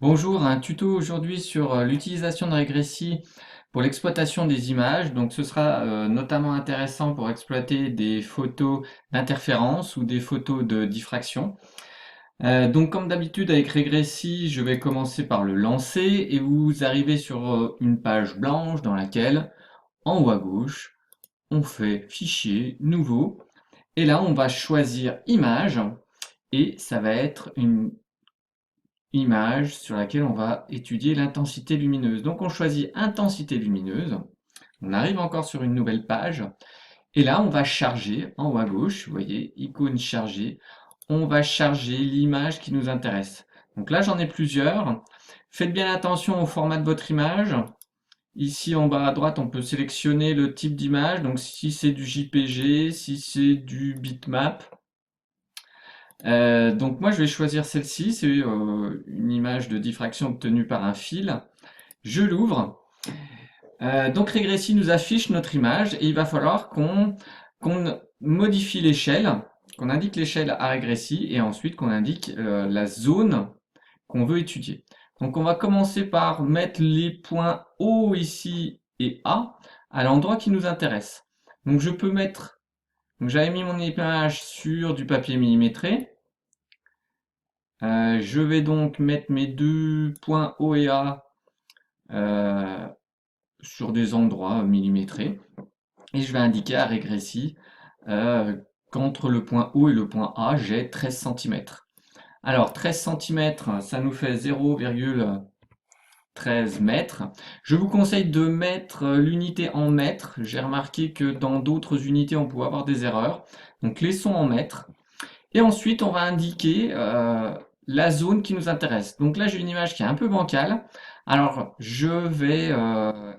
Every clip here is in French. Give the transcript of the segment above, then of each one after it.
Bonjour, un tuto aujourd'hui sur l'utilisation de Regressi pour l'exploitation des images. Donc ce sera notamment intéressant pour exploiter des photos d'interférence ou des photos de diffraction. Donc comme d'habitude avec Regressi, je vais commencer par le lancer et vous arrivez sur une page blanche dans laquelle, en haut à gauche, on fait Fichier, Nouveau. Et là, on va choisir Image et ça va être une image sur laquelle on va étudier l'intensité lumineuse. Donc on choisit intensité lumineuse, on arrive encore sur une nouvelle page, et là on va charger en haut à gauche, vous voyez, icône chargée, on va charger l'image qui nous intéresse. Donc là j'en ai plusieurs, faites bien attention au format de votre image. Ici en bas à droite on peut sélectionner le type d'image, donc si c'est du JPG, si c'est du bitmap. Donc moi je vais choisir celle-ci, c'est une image de diffraction obtenue par un fil. Je l'ouvre. Donc Regressi nous affiche notre image et il va falloir qu'on modifie l'échelle, qu'on indique l'échelle à Regressi et ensuite qu'on indique la zone qu'on veut étudier. Donc on va commencer par mettre les points O ici et A à l'endroit qui nous intéresse. Donc je peux mettre, donc j'avais mis mon image sur du papier millimétré. Je vais donc mettre mes deux points O et A sur des endroits millimétrés et je vais indiquer à Regressi qu'entre le point O et le point A, j'ai 13 cm. Alors 13 cm, ça nous fait 0,13 mètres. Je vous conseille de mettre l'unité en mètres. J'ai remarqué que dans d'autres unités, on pouvait avoir des erreurs. Donc laissons en mètres. Et ensuite, on va indiquer la zone qui nous intéresse. Donc là, j'ai une image qui est un peu bancale. Alors, je vais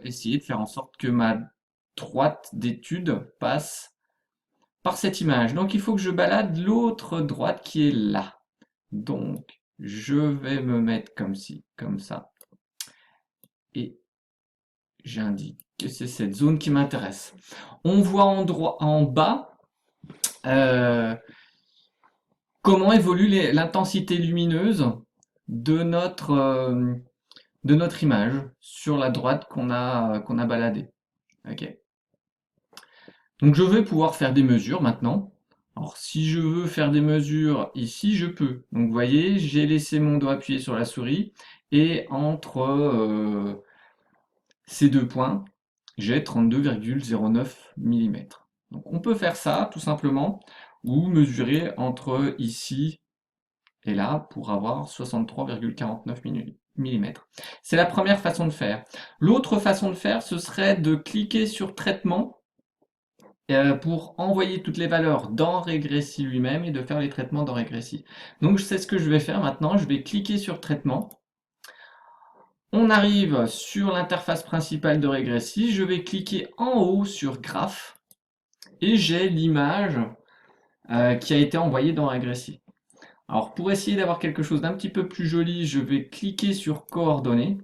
essayer de faire en sorte que ma droite d'étude passe par cette image. Donc, il faut que je balade l'autre droite qui est là. Donc, je vais me mettre comme ci, comme ça. Et j'indique que c'est cette zone qui m'intéresse. On voit en bas comment évolue l'intensité lumineuse de notre image sur la droite qu'on a baladée. Ok. Donc je vais pouvoir faire des mesures maintenant. Alors si je veux faire des mesures ici, je peux. Donc vous voyez, j'ai laissé mon doigt appuyé sur la souris et entre ces deux points, j'ai 32,09 mm. Donc on peut faire ça tout simplement ou mesurer entre ici et là pour avoir 63,49 mm. C'est la première façon de faire. L'autre façon de faire, ce serait de cliquer sur traitement pour envoyer toutes les valeurs dans Regressi lui-même et de faire les traitements dans Regressi. Donc c'est ce que je vais faire maintenant, je vais cliquer sur traitement. On arrive sur l'interface principale de Regressi, je vais cliquer en haut sur graphe et j'ai l'image qui a été envoyée dans Regressi. Alors pour essayer d'avoir quelque chose d'un petit peu plus joli, je vais cliquer sur coordonnées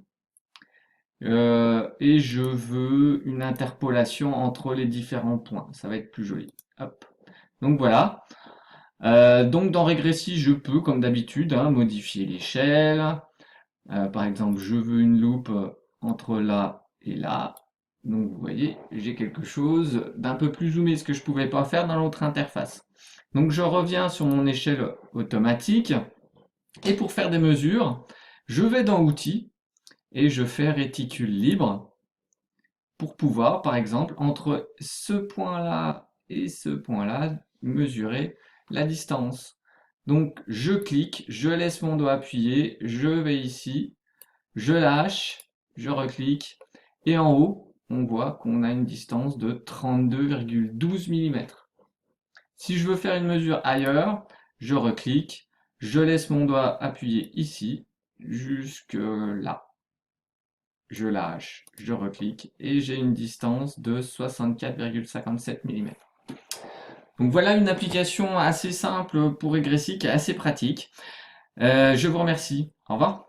et je veux une interpolation entre les différents points. Ça va être plus joli. Hop. Donc voilà. Donc dans Regressi, je peux, comme d'habitude, modifier l'échelle. Par exemple, je veux une loupe entre là et là. Donc vous voyez, j'ai quelque chose d'un peu plus zoomé, ce que je ne pouvais pas faire dans l'autre interface. Donc je reviens sur mon échelle automatique. Et pour faire des mesures, je vais dans Outils et je fais Réticule libre pour pouvoir, par exemple, entre ce point-là et ce point-là, mesurer la distance. Donc je clique, je laisse mon doigt appuyé, je vais ici, je lâche, je reclique, et en haut, on voit qu'on a une distance de 32,12 mm. Si je veux faire une mesure ailleurs, je reclique, je laisse mon doigt appuyé ici, jusque là. Je lâche, je reclique, et j'ai une distance de 64,57 mm. Donc voilà une application assez simple pour Regressi qui est assez pratique. Je vous remercie. Au revoir.